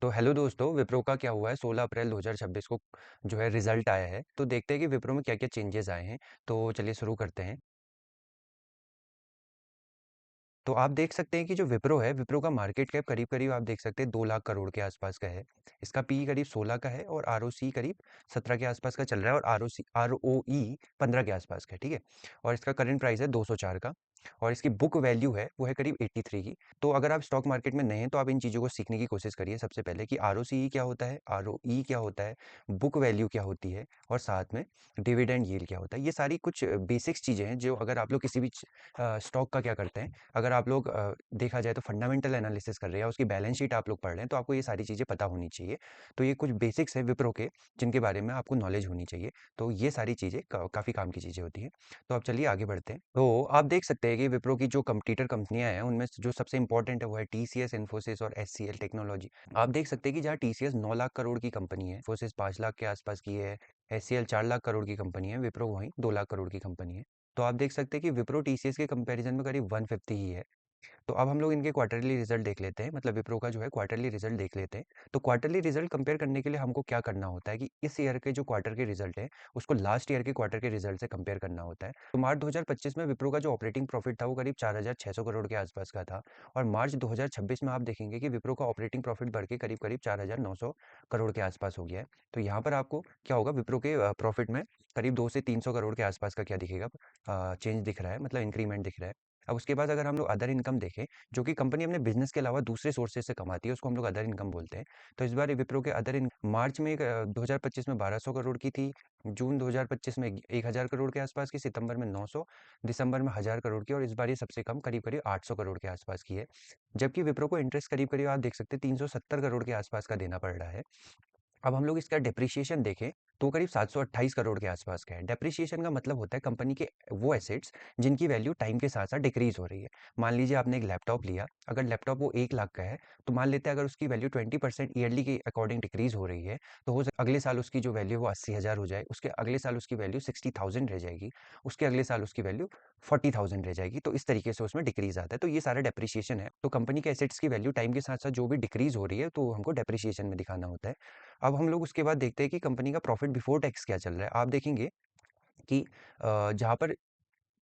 तो हेलो दोस्तों, विप्रो का क्या हुआ है 16 अप्रैल 2026 को जो है रिजल्ट आया है। तो देखते हैं कि विप्रो में क्या-क्या चेंजेस आए हैं। तो चलिए शुरू करते हैं। तो आप देख सकते हैं कि जो विप्रो है, विप्रो का मार्केट कैप करीब-करीब आप देख सकते हैं 2 लाख करोड़ के आसपास का है। इसका पीई करीब 16 का है और आरओसी करीब 17 के आसपास का चल रहा है और आरओई 15 के आसपास का है, ठीक है? और इसका करंट प्राइस है 204 का और इसकी बुक वैल्यू है वो है करीब 83 की। तो अगर आप स्टॉक मार्केट में नए हैं तो आप इन चीज़ों को सीखने की कोशिश करिए सबसे पहले कि आरओसीई क्या होता है, आरओई क्या होता है, बुक वैल्यू क्या होती है और साथ में डिविडेंड यील्ड क्या होता है। ये सारी कुछ बेसिक्स चीज़ें हैं जो अगर आप लोग किसी भी स्टॉक का क्या करते हैं, अगर आप लोग देखा जाए तो फंडामेंटल एनालिसिस कर रहे हैं या उसकी बैलेंस शीट आप लोग पढ़ रहे हैं तो आपको ये सारी चीज़ें पता होनी चाहिए। तो ये कुछ बेसिक्स है विप्रो के जिनके बारे में आपको नॉलेज होनी चाहिए। तो ये सारी चीज़ें काफ़ी काम की चीज़ें होती हैं। तो अब चलिए आगे बढ़ते हैं। तो आप देख सकते हैं कि विप्रो की जो कंपटीटर कंपनियां हैं उनमें से जो सबसे इंपॉर्टेंट है वो है टीसीएस, इन्फोसिस और एचसीएल टेक्नोलॉजी। आप देख सकते हैं कि जहाँ टीसीएस 9 लाख करोड़ की कंपनी है, इन्फोसिस 5 लाख के आसपास की है, एचसीएल 4 लाख करोड़ की कंपनी है, विप्रो वहीं 2 लाख करोड़ की कंपनी है। तो आप देख सकते हैं कि विप्रो टीसीएस के कंपैरिजन में करीब 150 ही है। तो अब हम लोग इनके क्वार्टरली रिजल्ट देख लेते हैं, मतलब विप्रो का जो है क्वार्टरली रिजल्ट देख लेते हैं। तो क्वार्टरली रिजल्ट कंपेयर करने के लिए हमको क्या करना होता है कि इस ईयर के जो क्वार्टर के रिजल्ट है उसको लास्ट ईयर के क्वार्टर के रिजल्ट से कंपेयर करना होता है। तो मार्च 2025 में विप्रो का जो ऑपरेटिंग प्रॉफिट था वो करीब 4,600 करोड़ के आसपास का था और मार्च 2026 में आप देखेंगे कि विप्रो का ऑपरेटिंग प्रॉफिट बढ़ के करीब करीब 4,900 करोड़ के आसपास हो गया है। तो यहाँ पर आपको क्या होगा, विप्रो के प्रॉफिट में करीब 200 से 300 करोड़ के आसपास का क्या दिखेगा, चेंज दिख रहा है, मतलब इंक्रीमेंट दिख रहा है। अब उसके बाद अगर हम लोग अदर इनकम देखें, जो कि कंपनी अपने बिजनेस के अलावा दूसरे सोर्सेज से कमाती है, उसको हम लोग अदर इनकम बोलते हैं। तो इस बार विप्रो के अदर इन मार्च में 2025 में 1200 करोड़ की थी, जून 2025 में 1000 करोड़ के आसपास की, सितंबर में 900, दिसंबर में 1000 करोड़ की और इस बार ये सबसे कम करीब करीब 800 करोड़ के आसपास की है। जबकि विप्रो को इंटरेस्ट करीब करीब आप देख सकते हैं 370 करोड़ के आसपास का देना पड़ रहा है। अब हम लोग इसका डेप्रिसिएशन देखें तो करीब 728 करोड़ के आसपास का है। डेप्रिसिएशन का मतलब होता है कंपनी के वो एसेट्स जिनकी वैल्यू टाइम के साथ साथ डिक्रीज हो रही है। मान लीजिए आपने एक लैपटॉप लिया, अगर लैपटॉप वो 1 लाख का है तो मान लेते हैं अगर उसकी वैल्यू 20% ईयरली के अकॉर्डिंग डिक्रीज हो रही है तो अगले साल उसकी जो वैल्यू वो 80,000 हो जाए, उसके अगले साल उसकी वैल्यू 60,000 रह जाएगी, उसके अगले साल उसकी वैल्यू 40,000 रह जाएगी। तो इस तरीके से उसमें डिक्रीज आता है। तो ये सारा डेप्रिसिएशन है। तो कंपनी के एसेट्स की वैल्यू टाइम के साथ साथ जो भी डिक्रीज हो रही है तो हमको डेप्रिसिएशन में दिखाना होता है। अब हम लोग उसके बाद देखते हैं कि कंपनी का प्रॉफिट बिफोर टैक्स क्या चल रहा है। आप देखेंगे कि जहाँ पर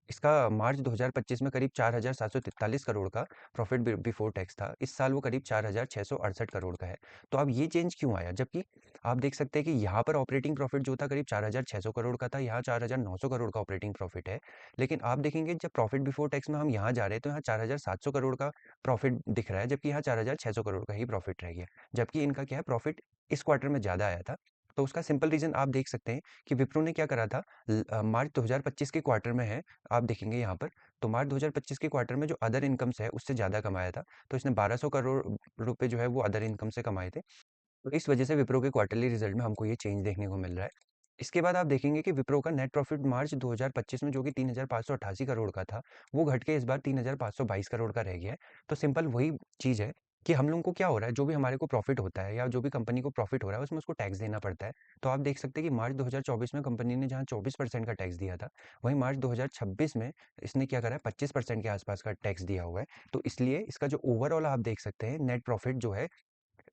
इसका मार्च 2025 में करीब 4,743 करोड़ का प्रॉफिट बिफोर टैक्स था। इस साल वो करीब 4,668 करोड़ का है। तो अब ये चेंज क्यों आया? जबकि आप देख सकते हैं कि यहाँ पर ऑपरेटिंग प्रॉफिट जो था करीब 4,600 करोड़ का था, यहाँ 4,900 करोड़ का ऑपरेटिंग प्रॉफिट है। लेकिन आप देखेंगे जब प्रॉफिट बिफोर टैक्स में हम यहाँ जा रहे हैं तो यहाँ 4,700 करोड़ का प्रॉफिट दिख रहा है, जबकि यहाँ 4,600 करोड़ का ही प्रॉफिट रह गया। जबकि इनका क्या है, प्रॉफिट इस क्वार्टर में ज़्यादा आया था। तो उसका सिंपल रीज़न आप देख सकते हैं कि विप्रो ने क्या करा था, मार्च 2025 के क्वार्टर में है, आप देखेंगे यहाँ पर, तो मार्च 2025 के क्वार्टर में जो अदर इनकम्स है उससे ज़्यादा कमाया था। तो इसने 1200 करोड़ रुपए जो है वो अदर इनकम से कमाए थे। तो इस वजह से विप्रो के क्वार्टरली रिजल्ट में हमको ये चेंज देखने को मिल रहा है। इसके बाद आप देखेंगे कि विप्रो का नेट प्रॉफिट मार्च 2025 में जो कि 3,588 करोड़ का था, वो घट के इस बार 3,522 करोड़ का रह गया है। तो सिंपल वही चीज़ है कि हम लोगों को क्या हो रहा है, जो भी हमारे को प्रॉफिट होता है या जो भी कंपनी को प्रॉफिट हो रहा है उसमें उसको टैक्स देना पड़ता है। तो आप देख सकते हैं कि मार्च 2024 में कंपनी ने जहाँ 24% का टैक्स दिया था, वहीं मार्च 2026 में इसने क्या करा है, 25% के आसपास का टैक्स दिया हुआ है। तो इसलिए इसका जो ओवरऑल आप देख सकते हैं नेट प्रॉफिट जो है,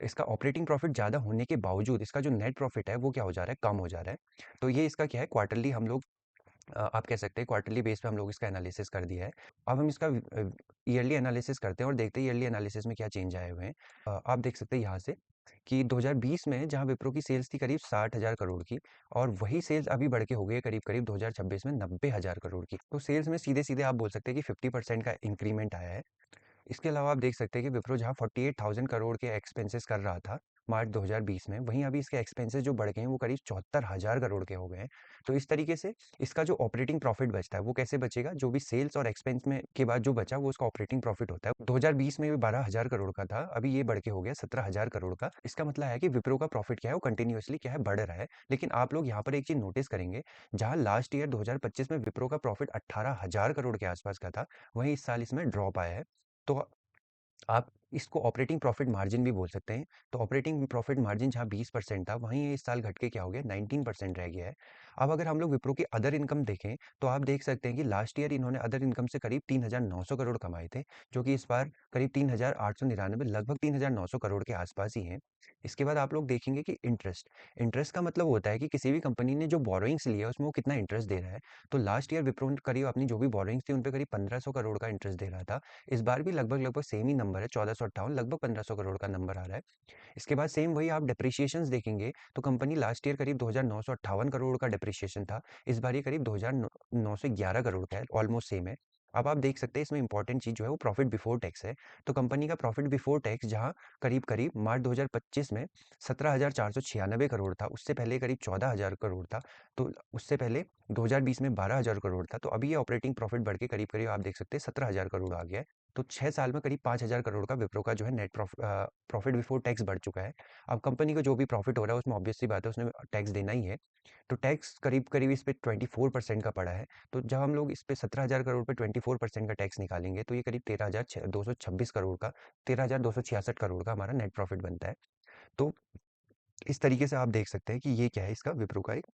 इसका ऑपरेटिंग प्रॉफिट ज़्यादा होने के बावजूद इसका जो नेट प्रॉफिट है वो क्या हो जा रहा है, कम हो जा रहा है। तो ये इसका क्या है, क्वार्टरली हम लोग आप कह सकते हैं क्वार्टरली बेस पे हम लोग इसका एनालिसिस कर दिया है। अब हम इसका ईयरली एनालिसिस करते हैं और देखते हैं ईयरली एनालिसिस में क्या चेंज आए हुए हैं। आप देख सकते हैं यहाँ से कि 2020 में जहाँ विप्रो की सेल्स थी करीब 60,000 करोड़ की और वही सेल्स अभी बढ़ के हो गई है करीब करीब 2026 में 90,000 करोड़ की। तो सेल्स में सीधे सीधे आप बोल सकते हैं कि 50% का इंक्रीमेंट आया है। इसके अलावा आप देख सकते हैं कि विप्रो जहाँ 48,000 करोड़ के एक्सपेंसेस कर रहा था मार्च 2020 में, वहीं अभी इसके एक्सपेंसेस जो बढ़ गए हैं वो करीब 74,000 करोड़ के हो गए हैं। तो इस तरीके से इसका जो ऑपरेटिंग प्रॉफिट बचता है वो कैसे बचेगा, जो भी सेल्स और एक्सपेंस में के बाद जो बचा वो उसका ऑपरेटिंग प्रॉफिट होता है। 2020 में भी 12,000 करोड़ का था, अभी ये बढ़ के हो गया 17,000 करोड़ का। इसका मतलब है कि विप्रो का प्रॉफिट क्या है, वो कंटिन्यूअसली क्या है, बढ़ रहा है। लेकिन आप लोग यहाँ पर एक चीज नोटिस करेंगे, जहाँ लास्ट ईयर 2025 में विप्रो का प्रॉफिट 18,000 करोड़ के आसपास का था, वहीं इस साल इसमें ड्रॉप आया है। तो आप इसको ऑपरेटिंग प्रॉफिट मार्जिन भी बोल सकते हैं। तो ऑपरेटिंग प्रॉफिट मार्जिन जहाँ 20% था, वहीं ये इस साल घट के क्या हो गया, 19% रह गया है। अब अगर हम लोग विप्रो की अदर इनकम देखें, तो आप देख सकते हैं कि लास्ट ईयर इन्होंने अदर इनकम से करीब 3,900 करोड़ कमाए थे, जो कि इस बार करीब 3,899, लगभग 3,900 करोड़ के आसपास ही हैं। इसके बाद आप लोग देखेंगे कि इंटरेस्ट, इंटरेस्ट का मतलब होता है कि किसी भी कंपनी ने जो बोरोइंग्स लिया है उसमें वो कितना इंटरेस्ट दे रहा है। तो लास्ट ईयर विप्रो ने करीब अपनी जो भी बोरोइंग्स थी उन पे करीब 1,500 करोड़ का इंटरेस्ट दे रहा था। इस बार भी लगभग लगभग सेम ही नंबर है, 1458, लगभग 1,500 करोड़ का नंबर आ रहा है। इसके बाद सेम वही आप डेप्रिसिएशंस देखेंगे, तो कंपनी लास्ट ईयर करीब 2,958 करोड़ का डेप्रिसिएशन था, इस बार ये करीब 2,911 करोड़ का है, ऑलमोस्ट सेम है। अब आप देख सकते हैं इसमें इंपॉर्टेंट चीज़ जो है वो प्रॉफिट बिफोर टैक्स है। तो कंपनी का प्रॉफिट बिफोर टैक्स जहां करीब करीब मार्च 2025 में 17,496 करोड़ था, उससे पहले करीब 14,000 करोड़ था, तो उससे पहले 2020 में 12,000 करोड़ था, तो अभी ये ऑपरेटिंग प्रॉफिट बढ़ के करीब करीब आप देख सकते हैं 17,000 करोड़ आ गया है। तो 6 साल में करीब 5,000 करोड़ का विप्रो का जो है नेट प्रॉफिट बिफोर टैक्स बढ़ चुका है। अब कंपनी को जो भी प्रॉफिट हो रहा है उसमें ऑब्वियस सी बात है, उसने टैक्स देना ही है। तो टैक्स करीब करीब इस पे 24% का पड़ा है। तो जब हम लोग इस पे 17,000 करोड़ पे 24% का टैक्स निकालेंगे, तो ये करीब 13,226 करोड़ का, 13,266 करोड़ का हमारा नेट प्रॉफिट बनता है। तो इस तरीके से आप देख सकते हैं कि ये क्या है, इसका विप्रो का एक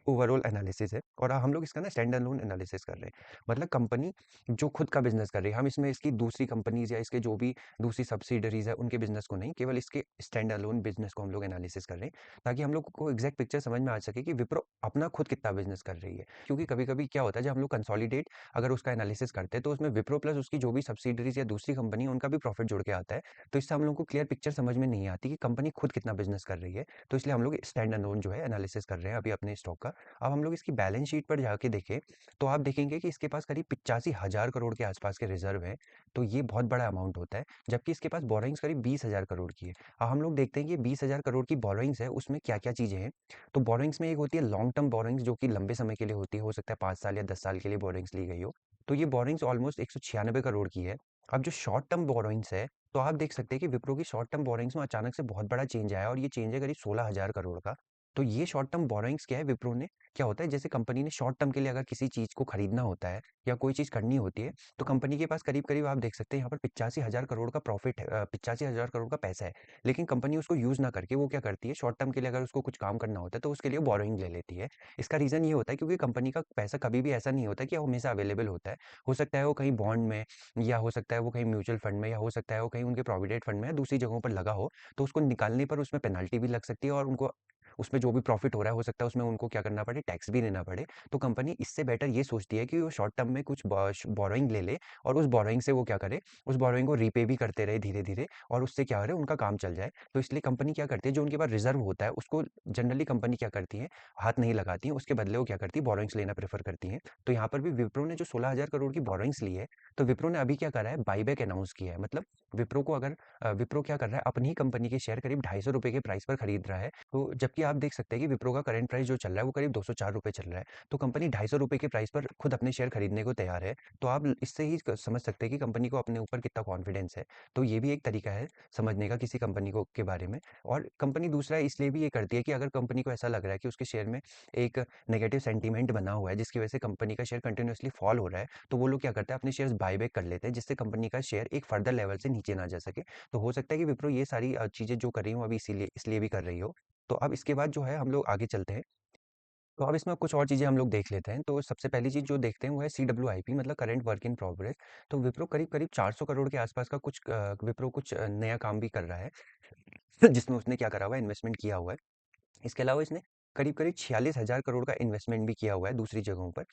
ओवरऑल एनालिसिस है। और हम लोग इसका ना स्टैंड अलोन एनालिसिस कर रहे हैं, मतलब कंपनी जो खुद का बिजनेस कर रही है, हम इसमें इसकी दूसरी कंपनीज या इसके जो भी दूसरी सब्सिडरीज है उनके बिजनेस को नहीं, केवल इसके स्टैंड अलोन बिजनेस को हम लोग एनालिसिस कर रहे हैं, ताकि हम लोग को एग्जैक्ट पिक्चर समझ में आ सके कि विप्रो अपना खुद कितना बिजनेस कर रही है। क्योंकि कभी कभी क्या होता है, जब हम लोग कंसोलिडेट अगर उसका एनालिसिस करते हैं, तो उसमें विप्रो प्लस उसकी जो भी सब्सिडरीज या दूसरी कंपनी है उनका भी प्रॉफिट जुड़ के आता है। तो इससे हम लोग को क्लियर पिक्चर समझ में नहीं आती कि कंपनी खुद कितना बिजनेस कर रही है। तो इसलिए हम लोग स्टैंड अलोन जो है एनालिसिस कर रहे हैं अभी अपने स्टॉक का। अब हम लोग इसकी बैलेंस शीट पर जाके देखें, तो आप देखेंगे कि इसके पास करीब 85,000 करोड़ के आसपास के रिजर्व हैं। तो ये बहुत बड़ा अमाउंट होता है, जबकि इसके पास बोरोइंग्स करीब 20,000 करोड़ की है। अब हम लोग देखते हैं कि 20,000 करोड़ की बोरोइंग्स है, उसमें क्या क्या चीज़ें हैं। तो बोरोइंग्स में एक होती है लॉन्ग टर्म बोरोइंग्स, जो कि लंबे समय के लिए होती है, हो सकता है 5 साल या 10 साल के लिए बोरोइंग्स ली गई हो। तो ये बोरोइंग्स ऑलमोस्ट 196 करोड़ की है। अब जो शॉर्ट टर्म बोरोइंग्स है, तो आप देख सकते हैं कि विप्रो की शॉर्ट टर्म बोरोइंग्स में अचानक से बहुत बड़ा चेंज आया, और ये चेंज है करीब 16,000 करोड़ का। तो ये शॉर्ट टर्म बोरोइंग्स क्या है, विप्रो ने क्या होता है, जैसे कंपनी ने शॉर्ट टर्म के लिए अगर किसी चीज़ को खरीदना होता है या कोई चीज़ करनी होती है, तो कंपनी के पास करीब करीब आप देख सकते हैं यहाँ पर 85,000 करोड़ का प्रॉफिट है, 85,000 करोड़ का पैसा है। लेकिन कंपनी उसको यूज़ ना करके वो क्या करती है, शॉर्ट टर्म के लिए अगर उसको कुछ काम करना होता है तो उसके लिए बोरोइंग ले लेती है। इसका रीज़न ये होता है क्योंकि कंपनी का पैसा कभी भी ऐसा नहीं होता कि वो हमेशा अवेलेबल होता है। हो सकता है वो कहीं बॉन्ड में, या हो सकता है वो कहीं म्यूचुअल फंड में, या हो सकता है वो कहीं उनके प्रोविडेंट फंड में या दूसरी जगहों पर लगा हो, तो उसको निकालने पर उसमें पेनल्टी भी लग सकती है, और उनको उसमें जो भी प्रॉफिट हो रहा है, हो सकता है उसमें उनको क्या करना पड़े, टैक्स भी देना पड़े। तो कंपनी इससे बेटर ये सोचती है कि वो शॉर्ट टर्म में कुछ बोरोइंग ले ले, और उस बोरोइंग से वो क्या करे, उस बोरोइंग को रीपे भी करते रहे धीरे धीरे, और उससे क्या करे, उनका काम चल जाए। तो इसलिए कंपनी क्या करती है, जो उनके पास रिजर्व होता है उसको जनरली कंपनी क्या करती है, हाथ नहीं लगाती है, उसके बदले वो क्या करती है, बोरोइंग्स लेना प्रेफर करती है। तो यहाँ पर भी विप्रो ने जो 16,000 करोड़ की बोरोइंग्स ली है, तो विप्रो ने अभी क्या करा है, बाईबैक अनाउंस किया है। मतलब विप्रो को अगर विप्रो क्या कर रहा है, अपनी ही कंपनी के शेयर करीब ₹250 के प्राइस पर खरीद रहा है। तो जबकि आप देख सकते हैं कि विप्रो का करंट प्राइस जो चल रहा है वो करीब ₹204 चल रहा है। तो कंपनी ₹250 के प्राइस पर खुद अपने शेयर खरीदने को तैयार है। तो आप इससे ही समझ सकते हैं कि कंपनी को अपने ऊपर कितना कॉन्फिडेंस है। तो ये भी एक तरीका है समझने का किसी कंपनी को के बारे में। और कंपनी दूसरा इसलिए भी ये करती है कि अगर कंपनी को ऐसा लग रहा है कि उसके शेयर में एक नेगेटिव सेंटीमेंट बना हुआ है, जिसकी वजह से कंपनी का शेयर कंटिन्यूअसली फॉल हो रहा है, तो वो लोग क्या करते हैं, अपने शेयर्स बायबैक कर लेते हैं, जिससे कंपनी का शेयर एक फर्दर लेवल से नीचे ना जा सके। तो हो सकता है कि विप्रो ये सारी चीज़ें जो कर रही हो अभी इसीलिए इसलिए भी कर रही हो। तो अब इसके बाद जो है हम लोग आगे चलते हैं। तो अब इसमें कुछ और चीज़ें हम लोग देख लेते हैं। तो सबसे पहली चीज़ जो देखते हैं वो है CWIP, मतलब करंट वर्क इन प्रोग्रेस। तो विप्रो करीब-करीब 400 करोड़ के आसपास का कुछ विप्रो कुछ नया काम भी कर रहा है, जिसमें उसने क्या करा हुआ है, इन्वेस्टमेंट किया हुआ है। इसके अलावा इसने करीब-करीब 46,000 करोड़ का इन्वेस्टमेंट भी किया हुआ है दूसरी जगहों पर।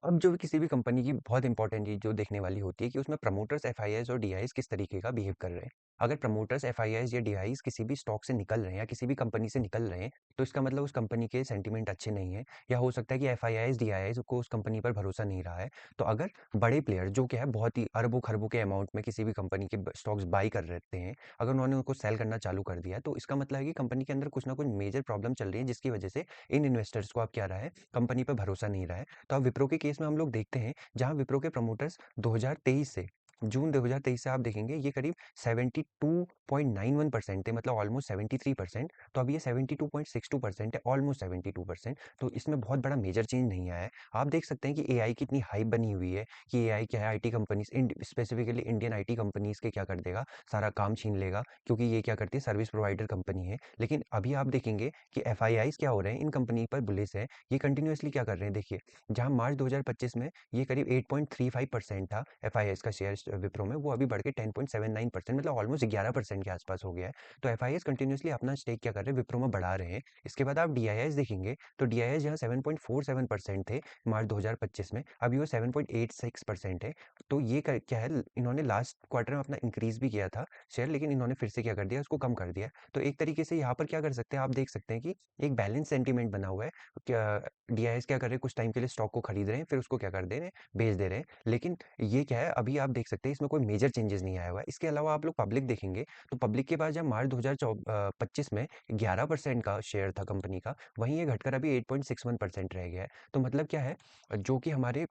अब जो भी किसी भी कंपनी की बहुत इंपॉर्टेंट चीज़ जो देखने वाली होती है कि उसमें प्रमोटर्स, एफआईआईज़ और डीआईज़ किस तरीके का बिहेव कर रहे हैं। अगर प्रमोटर्स, एफआईआईज़ या डीआईज़ किसी भी स्टॉक से निकल रहे हैं या किसी भी कंपनी से निकल रहे हैं, तो इसका मतलब उस कंपनी के सेंटीमेंट अच्छे नहीं है, या हो सकता है कि एफआईआईज़, डीआईज़ को उस कंपनी पर भरोसा नहीं रहा है। तो अगर बड़े प्लेयर जो क्या है बहुत ही अरबों-खरबों के अमाउंट में किसी भी कंपनी के स्टॉक्स बाई कर रहते हैं, अगर उन्होंने उनको सेल करना चालू कर दिया है, तो इसका मतलब है कि कंपनी के अंदर कुछ ना कुछ मेजर प्रॉब्लम चल रही है, जिसकी वजह से इन इन्वेस्टर्स को अब क्या रहा है, कंपनी पर भरोसा नहीं रहा है। तो अब विप्रो के केस में हम लोग देखते हैं, जहां विप्रो के प्रमोटर्स 2023 से जून 2023 से आप देखेंगे ये करीब 72.91% थे, मतलब ऑलमोस्ट 73%। तो अभी ये 72.62% है, ऑलमोस्ट 72%। तो इसमें बहुत बड़ा मेजर चेंज नहीं आया है। आप देख सकते हैं कि एआई की इतनी हाइप बनी हुई है कि एआई क्या है, IT companies, specifically Indian IT companies के क्या कर देगा, सारा काम छीन लेगा, क्योंकि ये क्या करती है, सर्विस प्रोवाइडर कंपनी है। लेकिन अभी आप देखेंगे कि एफआईआईज क्या हो रहे हैं, इन कंपनी पर बुलिस है, ये कंटिन्यूअसली क्या कर रहे हैं, देखिए जहां मार्च 2025 में ये करीब 8.35% था एफआईएस का शेयर विप्रो में, वो अभी बढ़ के 10.79%, मतलब ऑलमोस्ट 11% के आसपास हो गया है। तो एफआईएस कंटिन्यूअसली अपना स्टेक क्या कर रहे हैं, विप्रो में बढ़ा रहे हैं। इसके बाद आप डीआईएस देखेंगे, तो डीआईएस जहाँ 7.47% थे मार्च 2025 में, अभी वो 7.86% है। तो ये क्या है, इन्होंने लास्ट क्वार्टर में अपना इंक्रीज भी किया था शेयर, लेकिन इन्होंने फिर से क्या कर दिया, उसको कम कर दिया। तो एक तरीके से यहाँ पर क्या कर सकते हैं, आप देख सकते हैं कि एक बैलेंस सेंटीमेंट बना हुआ है। क्या डीआईएस क्या कर रहे हैं, कुछ टाइम के लिए स्टॉक को खरीद रहे हैं, फिर उसको क्या कर दे रहे हैं, बेच दे रहे हैं। लेकिन ये क्या है, अभी आप देख सकते हैं इसमें कोई मेजर चेंजेस नहीं आया हुआ है। इसके अलावा आप लोग पब्लिक देखेंगे, तो पब्लिक के पास जब मार्च 2025 में 11% का शेयर था कंपनी का, वहीं ये घटकर अभी 8.61% रह गया है। तो मतलब क्या है, जो कि हमारे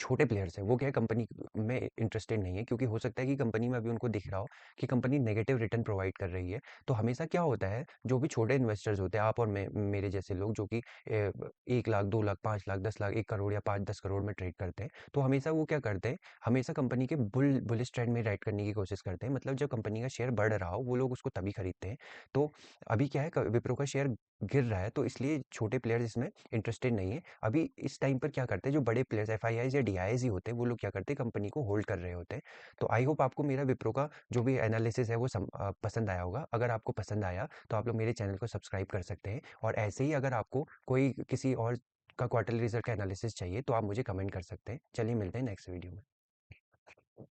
छोटे प्लेयर्स हैं, वो क्या है, कंपनी में इंटरेस्टेड नहीं है, क्योंकि हो सकता है कि कंपनी में अभी उनको दिख रहा हो कि कंपनी नेगेटिव रिटर्न प्रोवाइड कर रही है। तो हमेशा क्या होता है, जो भी छोटे इन्वेस्टर्स होते हैं, आप और मैं, मेरे जैसे लोग जो कि 1 लाख, 2 लाख, 5 लाख, 10 लाख, 1 करोड़ या 5-10 करोड़ में ट्रेड करते हैं, तो हमेशा वो क्या करते हैं, हमेशा कंपनी के बुलिश ट्रेंड में राइड करने की कोशिश करते हैं। मतलब जब कंपनी का शेयर बढ़ रहा हो, वो लोग उसको तभी खरीदते हैं। तो अभी क्या है, विप्रो का शेयर गिर रहा है, तो इसलिए छोटे प्लेयर्स इसमें इंटरेस्टेड नहीं है। अभी इस टाइम पर क्या करते हैं, जो बड़े प्लेयर्स एफआईआईज या डीआईआईज ही होते हैं, वो लोग क्या करते हैं, कंपनी को होल्ड कर रहे होते हैं। तो आई होप आपको मेरा विप्रो का जो भी एनालिसिस है वो पसंद आया होगा। अगर आपको पसंद आया तो आप लोग मेरे चैनल को सब्सक्राइब कर सकते हैं, और ऐसे ही अगर आपको कोई किसी और का क्वार्टरली रिजल्ट का एनालिसिस चाहिए तो आप मुझे कमेंट कर सकते हैं। चलिए मिलते हैं नेक्स्ट वीडियो में।